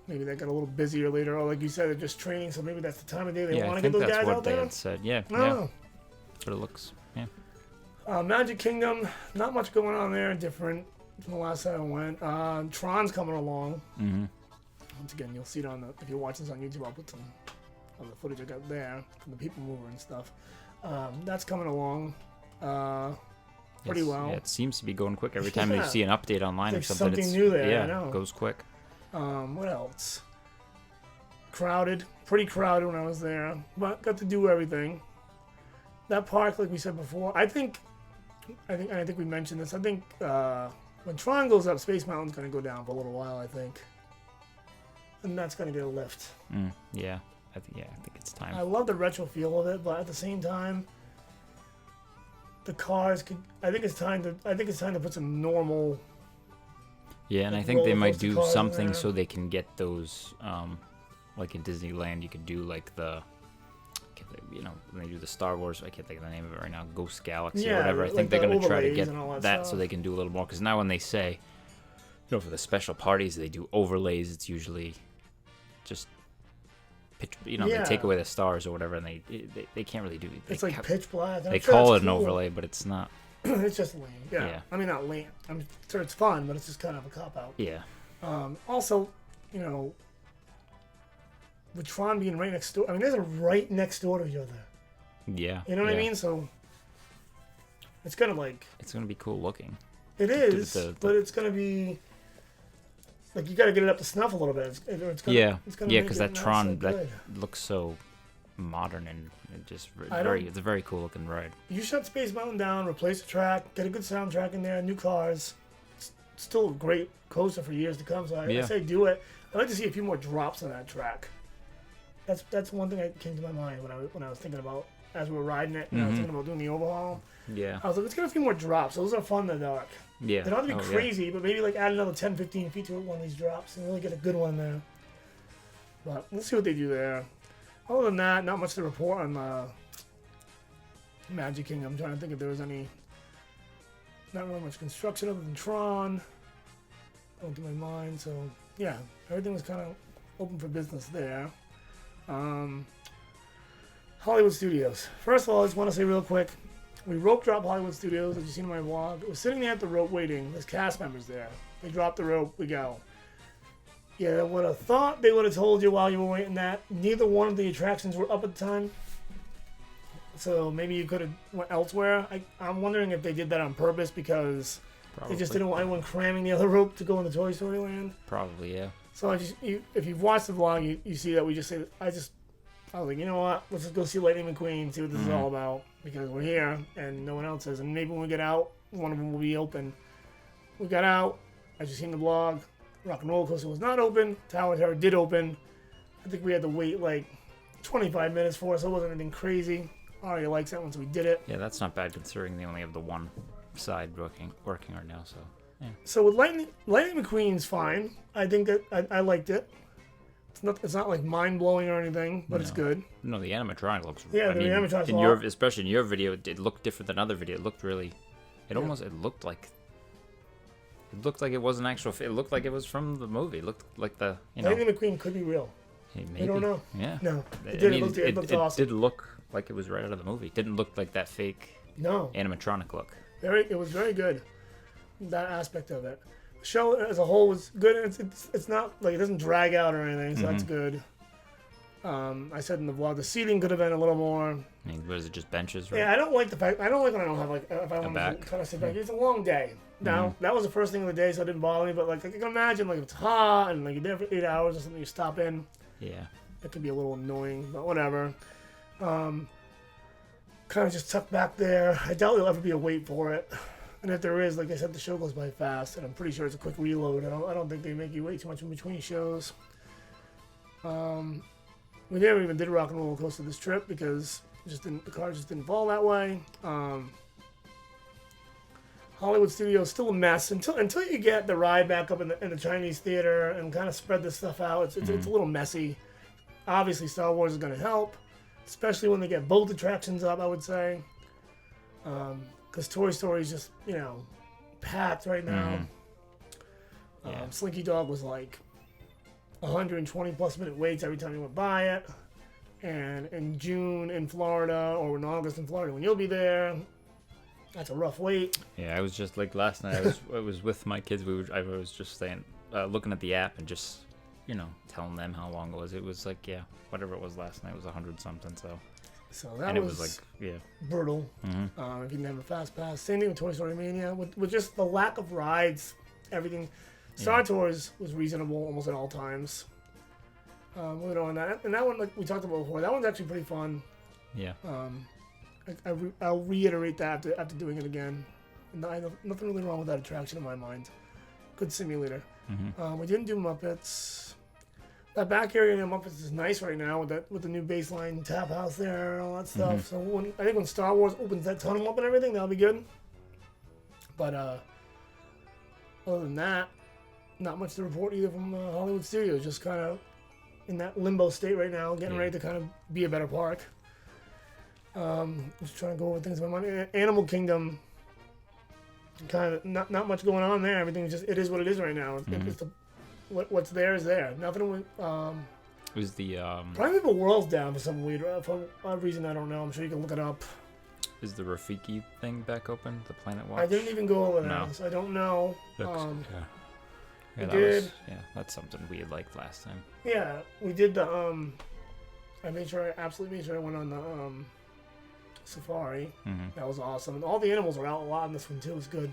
A: Maybe they got a little busier later, or like you said, they're just training. So maybe that's the time of day they want to get those guys out there.
B: I think that's what they had said. Yeah. That's what it looks. Yeah.
A: Magic Kingdom, not much going on there. Different from the last time I went. Tron's coming along. Mm-hmm. Once again, you'll see it if you're watching this on YouTube, I'll put some of the footage I got there from the People Mover and stuff. That's coming along pretty well.
B: Yeah, it seems to be going quick every time you see an update online or something.
A: Something new there.
B: Yeah,
A: I know.
B: It goes quick.
A: What else? Crowded, pretty crowded when I was there, but got to do everything. That park, like we said before, I think we mentioned this. I think when Tron goes up, Space Mountain's gonna go down for a little while. I think, and that's gonna get a lift.
B: Yeah. I think it's
A: I
B: time.
A: love the retro feel of it, but at the same time, the cars could. I think it's time to put some normal.
B: Yeah, and
A: like
B: I think they
A: roller
B: might
A: coaster
B: do
A: cars in
B: something
A: there.
B: so they can get those, like in Disneyland, you could do like when they do the Star Wars, I can't think of the name of it right now, Ghost Galaxy or
A: Yeah,
B: whatever. I
A: like
B: think they're
A: the
B: going to try to
A: overlays
B: get
A: and all that
B: that so
A: stuff.
B: they can do a little more. Because now when they say, for the special parties, they do overlays, it's usually just, they take away the stars or whatever, and they can't really do it.
A: It's like pitch black.
B: They call it an overlay, but it's not.
A: It's just lame. Yeah.
B: Yeah.
A: I mean, not lame. I'm sure it's fun, but it's just kind of a cop out.
B: Yeah.
A: Also, with Tron being right next door, I mean, they're right next door to each other.
B: Yeah.
A: You know what I mean? So it's gonna
B: It's gonna be cool looking.
A: It is, but it's gonna be like you got to get it up to snuff a little bit. It's gonna
B: because that Tron
A: so
B: that looks so modern and just it's a very cool looking ride.
A: You shut Space Mountain down, replace the track, get a good soundtrack in there, new cars. It's still a great coaster for years to come. So I say do it. I'd like to see a few more drops on that track. That's one thing that came to my mind when I was thinking about as we were riding it and I was thinking about doing the overhaul.
B: Yeah.
A: I was like, let's get a few more drops. Those are fun in the dark.
B: Yeah.
A: They don't have to be crazy, but maybe like add another 10, 15 feet to one of these drops and really get a good one there. But let's see what they do there. Other than that, not much to report on Magic Kingdom. I'm trying to think if there was not really much construction other than Tron. Going through my mind. So, yeah, everything was kind of open for business there. Hollywood Studios. First of all, I just want to say real quick, we rope dropped Hollywood Studios, as you've seen in my vlog. We're sitting there at the rope waiting. There's cast members there. They drop the rope, we go. Yeah, I would have thought they would have told you while you were waiting that neither one of the attractions were up at the time. So maybe you could have went elsewhere. I'm wondering if they did that on purpose because they just didn't want anyone cramming the other rope to go into Toy Story Land.
B: Probably, yeah.
A: So if you've watched the vlog, you see that we just say, I was like, you know what? Let's just go see Lightning McQueen, see what this is all about. Because we're here and no one else is. And maybe when we get out, one of them will be open. We got out. As you seen the vlog, Rock and Roller Coaster was not open. Tower of Terror did open. I think we had to wait like 25 minutes for it, so it wasn't anything crazy. Aria likes that one, so we did it.
B: Yeah, that's not bad considering they only have the one side working right now. So yeah.
A: So with Lightning McQueen's fine. I think that I liked it. It's not like mind blowing or anything, but it's good.
B: No, the animatronic looks.
A: Yeah, the animatronic.
B: Especially in your video, it looked different than other video. It looked really. It looked like. It looked like it wasn't actual. It looked like it was from the movie. It looked like the.
A: Lightning McQueen could be real.
B: Hey, maybe.
A: I don't know.
B: Yeah.
A: No, it looked awesome.
B: It did look like it was right out of the movie. It didn't look like that fake.
A: No.
B: Animatronic look.
A: It was very good. That aspect of it. The show as a whole was good. It's not like it doesn't drag out or anything, so that's good. I said in the vlog the seating could have been a little more.
B: I mean, was it just benches? Right?
A: Yeah, I don't like when I don't have if I want to kind of sit back. It's a long day. Now that was the first thing of the day, so it didn't bother me. But like I can imagine, like if it's hot and like you're there for 8 hours or something, you stop in.
B: Yeah.
A: It could be a little annoying, but whatever. Kind of just tucked back there. I doubt there'll ever be a wait for it. And if there is, like I said, the show goes by fast, and I'm pretty sure it's a quick reload. I don't think they make you wait too much in between shows. We never even did Rock and Roller Coaster this trip because the car just didn't fall that way. Hollywood Studios still a mess until you get the ride back up in the Chinese theater and kind of spread this stuff out. It's a little messy. Obviously, Star Wars is going to help, especially when they get both attractions up. I would say. Because Toy Story is just, packed right now. Slinky Dog was like 120 plus minute waits every time you went by it. And in June in Florida or in August in Florida when you'll be there, that's a rough wait.
B: Yeah, I was just like last night. I was with my kids. I was just saying, looking at the app and just, telling them how long it was. It was like whatever it was last night was 100 something.
A: So that
B: and it was like,
A: brutal.
B: Mm-hmm.
A: If you didn't have a fast pass. Same thing with Toy Story Mania. With just the lack of rides, everything. Star Tours was reasonable almost at all times. Moving on that. And that one, like we talked about before, that one's actually pretty fun.
B: Yeah.
A: I'll reiterate that after doing it again. Nothing really wrong with that attraction in my mind. Good simulator.
B: Mm-hmm.
A: We didn't do Muppets. that back area in the office is nice right now with the new baseline tap house there and all that stuff. So I think when Star Wars opens that tunnel up and everything, that'll be good. But other than that, not much to report either from Hollywood Studios. Just kind of in that limbo state right now, getting ready to kind of be a better park. Just trying to go over things in my mind. Animal Kingdom, kind of not much going on there. Everything's just, it is what it is right now. It's what's there is there. Nothing with.
B: Was the
A: Primeval World's down for some weird for a reason I don't know. I'm sure you can look it up.
B: Is the Rafiki thing back open? The Planet Watch?
A: I didn't even go over that.
B: No.
A: So I don't know.
B: Yeah, that's something we had liked last time.
A: Yeah, we did the I absolutely made sure I went on the safari. That was awesome. And all the animals were out a lot in this one too. It was good.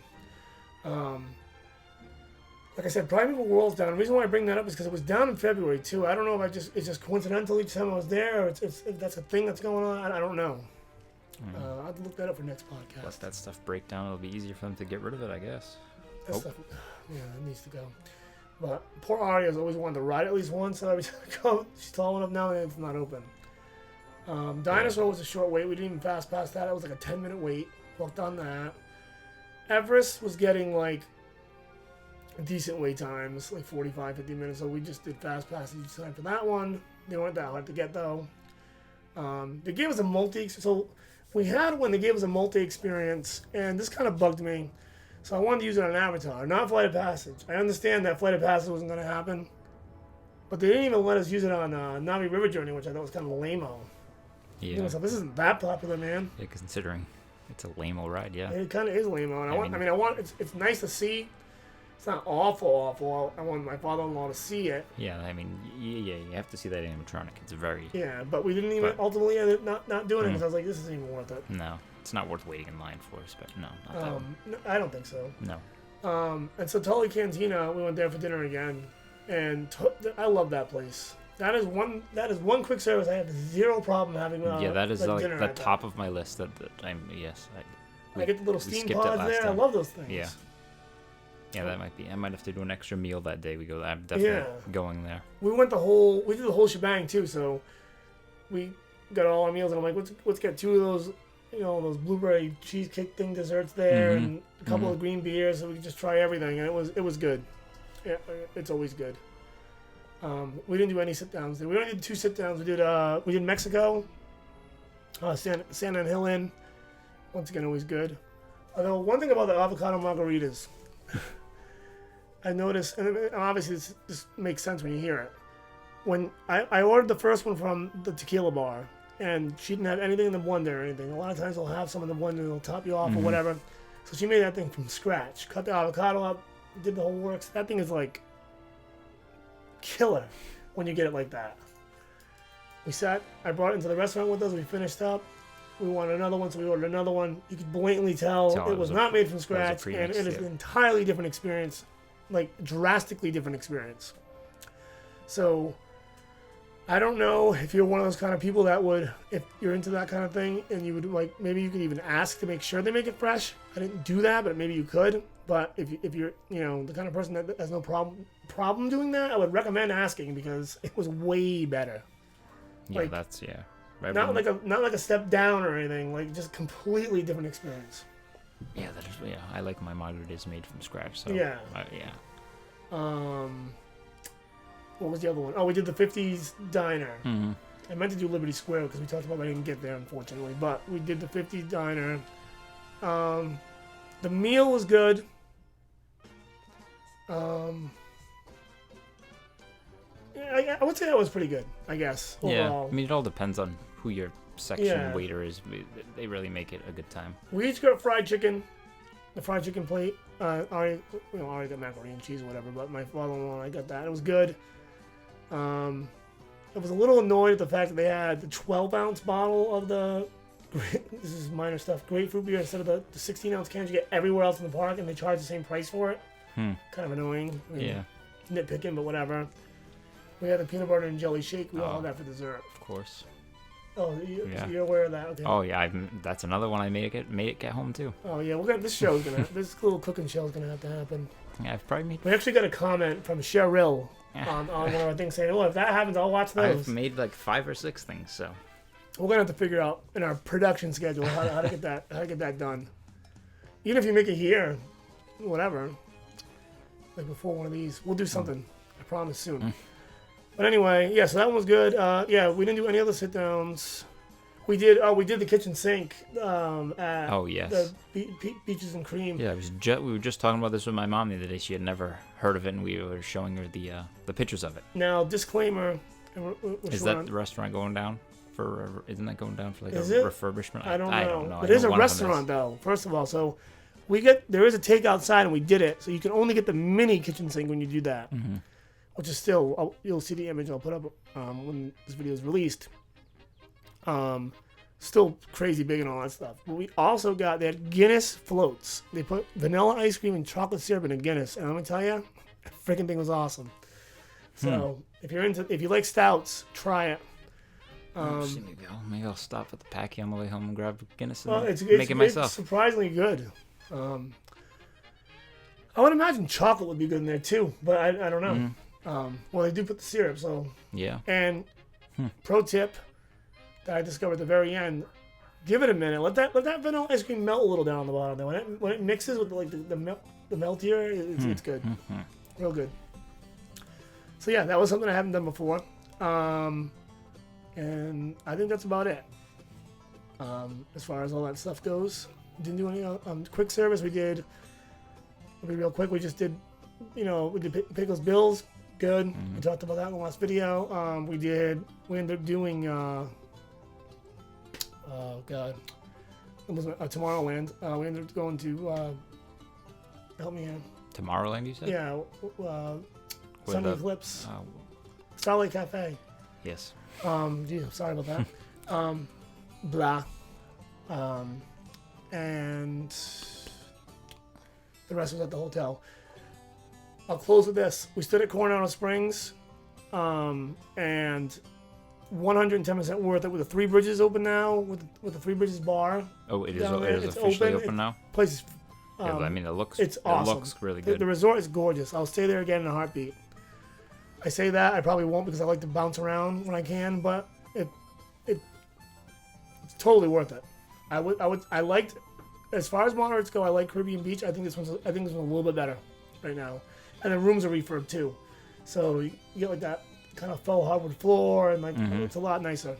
A: Like I said, Primeval World's down. The reason why I bring that up is because it was down in February too. I don't know if it's just coincidental each time I was there, or if that's a thing that's going on. I don't know. I'll have to look that up for next podcast.
B: Let that stuff break down. It'll be easier for them to get rid of it, I guess.
A: That stuff, yeah, it needs to go. But poor Arya's always wanted to ride at least once, so every time I go, she's tall enough now and it's not open. Dinosaur was a short wait. We didn't even fast pass that. It was like a 10-minute wait. Walked on that. Everest was getting like decent wait times, like 45, 50 minutes, so we just did fast passes each time for that one. They weren't that hard to get though. They gave us a so we had one, they gave us a multi-experience, and this kind of bugged me. So I wanted to use it on Avatar, not Flight of Passage. I understand that Flight of Passage wasn't going to happen, but they didn't even let us use it on Navi River Journey, which I thought was kind of lame-o.
B: Yeah.
A: You know, so this isn't that popular, man.
B: Yeah, considering it's a lame-o ride, yeah.
A: It kind of is lame-o, and it's nice to see. It's not awful. I want my father-in-law to see it.
B: Yeah, I mean, you have to see that animatronic. It's very...
A: Yeah, but we didn't even ultimately end up not doing it because I was like, this isn't even worth it.
B: No, it's not worth waiting in line for, but no, not that one.
A: No, I don't think so.
B: No.
A: And so Tully Cantina, we went there for dinner again, and I love that place. That is one quick service I have zero problem having.
B: Yeah, that is like
A: dinner
B: the top of my list. I
A: get the little steam pods there. I love those things.
B: Yeah. Yeah, that might be. I might have to do an extra meal that day. I'm definitely going there.
A: We did the whole shebang too. So we got all our meals, and I'm like, let's get two of those, those blueberry cheesecake thing desserts there, and a couple of green beers, so we could just try everything, and it was good. Yeah, it's always good. We didn't do any sit downs. We only did 2 sit downs. We did Mexico, Santa Hill Inn. Once again, always good. Although one thing about the avocado margaritas. I noticed, and obviously this makes sense when you hear it. When I ordered the first one from the tequila bar, and she didn't have anything in the blender or anything. A lot of times they'll have some in the blender and they'll top you off or whatever. So she made that thing from scratch. Cut the avocado up, did the whole works. That thing is like killer when you get it like that. I brought it into the restaurant with us, we finished up. We wanted another one, so we ordered another one. You could blatantly tell it was not made from scratch, and it is an entirely different experience, like drastically different experience. So I don't know if you're one of those kind of people that would, if you're into that kind of thing, and you would like, maybe you could even ask to make sure they make it fresh. I didn't do that, but maybe you could. But if you're the kind of person that has no problem doing that, I would recommend asking because it was way better.
B: Yeah,
A: Not like a step down or anything, like just completely different experience.
B: Yeah, I like my margaritas made from scratch. So
A: yeah. What was the other one? Oh, we did the 50s diner.
B: Mm-hmm.
A: I meant to do Liberty Square because we talked about I didn't get there unfortunately, but we did the 50s diner. The meal was good. I would say that was pretty good, I guess, overall.
B: Yeah, I mean, it all depends on who your section waiter is. They really make it a good time. We
A: each got fried chicken, the fried chicken plate. I already got macaroni and cheese or whatever, but my father-in-law, I got that. It was good. I was a little annoyed at the fact that they had the 12-ounce bottle of the, this is minor stuff, grapefruit beer instead of the 16-ounce cans you get everywhere else in the park, and they charge the same price for it. Kind of annoying. Nitpicking, but whatever. We had the peanut butter and jelly shake. We all had that for dessert.
B: Of course.
A: Oh, you're aware of that? Okay.
B: Oh yeah, that's another one I made it get home too.
A: Oh yeah, this little cooking show is gonna have to happen.
B: Yeah, I've probably made.
A: We actually got a comment from Cheryl on one of our things saying, "Oh, if that happens, I'll watch those."
B: I've made like 5 or 6 things, so
A: We're gonna have to figure out in our production schedule how to get that done. Even if you make it here, whatever. Like before one of these, we'll do something. I promise soon. But anyway, yeah. So that one was good. Yeah, we didn't do any other sit downs. We did. Oh, we did the kitchen sink. At
B: yes.
A: the Beaches and Cream.
B: Yeah, we were just talking about this with my mom the other day. She had never heard of it, and we were showing her the pictures of it.
A: Now, disclaimer.
B: Is that the restaurant going down for? Isn't that going down for like
A: Is
B: a
A: it?
B: refurbishment?
A: I don't know.
B: I
A: It is
B: know
A: a
B: one of them
A: restaurant though. First of all, so there is a take outside, and we did it. So you can only get the mini kitchen sink when you do that, which is still. You'll see the image I'll put up when this video is released. Still crazy big and all that stuff. But we also got that Guinness floats. They put vanilla ice cream and chocolate syrup in a Guinness, and let me tell you, that freaking thing was awesome. So if you like stouts, try it.
B: Maybe I'll stop at the Packy on the way home and grab Guinness and
A: it's
B: make it myself.
A: surprisingly good. I would imagine chocolate would be good in there too, but I don't know. Well, they do put the syrup, so
B: yeah.
A: And pro tip that I discovered at the very end: give it a minute. Let that vanilla ice cream melt a little down on the bottom. There, when it mixes with the meltier, it's good, real good. So yeah, that was something I haven't done before, and I think that's about it. As far as all that stuff goes, didn't do any quick service. We did. I'll be real quick. We just did, we did Pickles Bills. Good. We talked about that in the last video. We ended up doing. Oh God, it was Tomorrowland. We ended up going to. Help me here.
B: Tomorrowland, you said?
A: Yeah. Sunny Eclipse. Starlight Cafe.
B: Yes.
A: Geez, sorry about that. Blah. And the rest was at the hotel. I'll close with this. We stood at Coronado Springs, and 110% worth it. With the Three Bridges open now, with the Three Bridges bar.
B: Oh, it is officially open now?
A: Place is,
B: yeah, I mean, it's
A: awesome.
B: It looks really good.
A: The resort is gorgeous. I'll stay there again in a heartbeat. I say that, I probably won't because I like to bounce around when I can, but it's totally worth it. I liked, as far as moderates go, I like Caribbean Beach. I think this one's a little bit better right now, and the rooms are refurb too, so you get like that kind of faux hardwood floor, and like it's a lot nicer.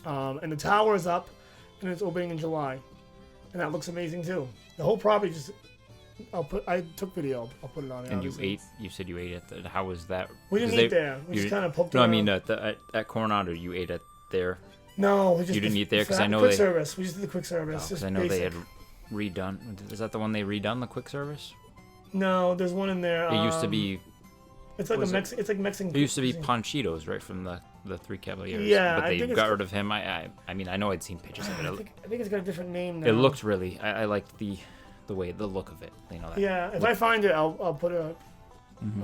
A: And the tower is up, and it's opening in July, and that looks amazing too. The whole property just. I took video. I'll put it on there.
B: And you said you ate at how was that?
A: We didn't eat there. We just kind of poked around.
B: No, I mean at Coronado, you ate at there.
A: No,
B: you didn't eat there because I know
A: quick service. We just did the quick service.
B: Because I know they had redone. Is that the one they redone the quick service?
A: No, there's one in there.
B: It used to be.
A: It's like it's like Mexican.
B: It used to be Panchitos, right, from the Three Caballeros.
A: Yeah,
B: but they got rid of him. I mean, I know I'd seen pictures of it.
A: I think it's got a different name now.
B: It looked really. I liked the look of it. That
A: yeah, if I find it, I'll put I'll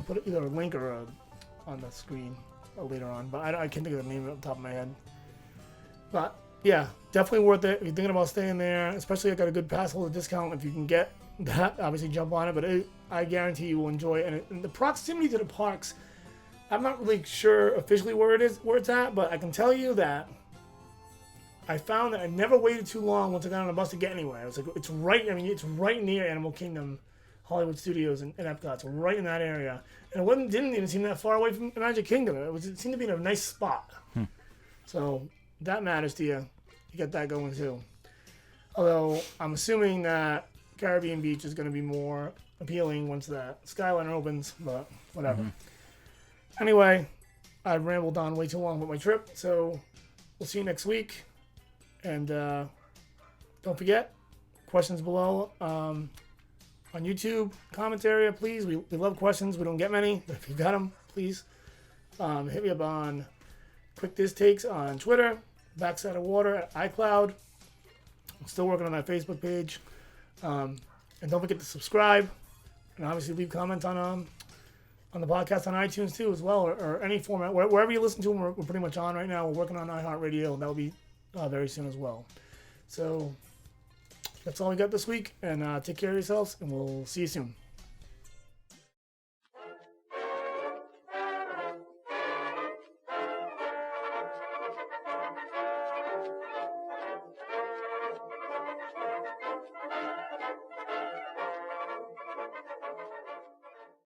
A: put either a link or on the screen later on. But I can't think of the name off the top of my head. But yeah, definitely worth it if you're thinking about staying there. Especially I got a good pass holder discount if you can get that. Obviously, jump on it. But I guarantee you will enjoy it. And the proximity to the parks, I'm not really sure officially where it's at, but I can tell you that. I found that I never waited too long once I got on a bus to get anywhere. It's like it's right near Animal Kingdom, Hollywood Studios, and Epcot. It's right in that area, and it didn't even seem that far away from Magic Kingdom. It seemed to be in a nice spot. So that matters to you. You get that going too. Although I'm assuming that Caribbean Beach is going to be more appealing once that Skyliner opens, but whatever. Anyway, I've rambled on way too long with my trip, so we'll see you next week. And don't forget, questions below on YouTube, comment area, please. We love questions. We don't get many, but if you got them, please hit me up on Quick Diz Takes on Twitter, Backside of Water at iCloud. I'm still working on that Facebook page. And don't forget to subscribe, and obviously leave comments on the podcast on iTunes too as well, or any format. Wherever you listen to them, we're pretty much on right now. We're working on iHeartRadio, and that will be very soon as well. So that's all we got this week, and take care of yourselves, and we'll see you soon.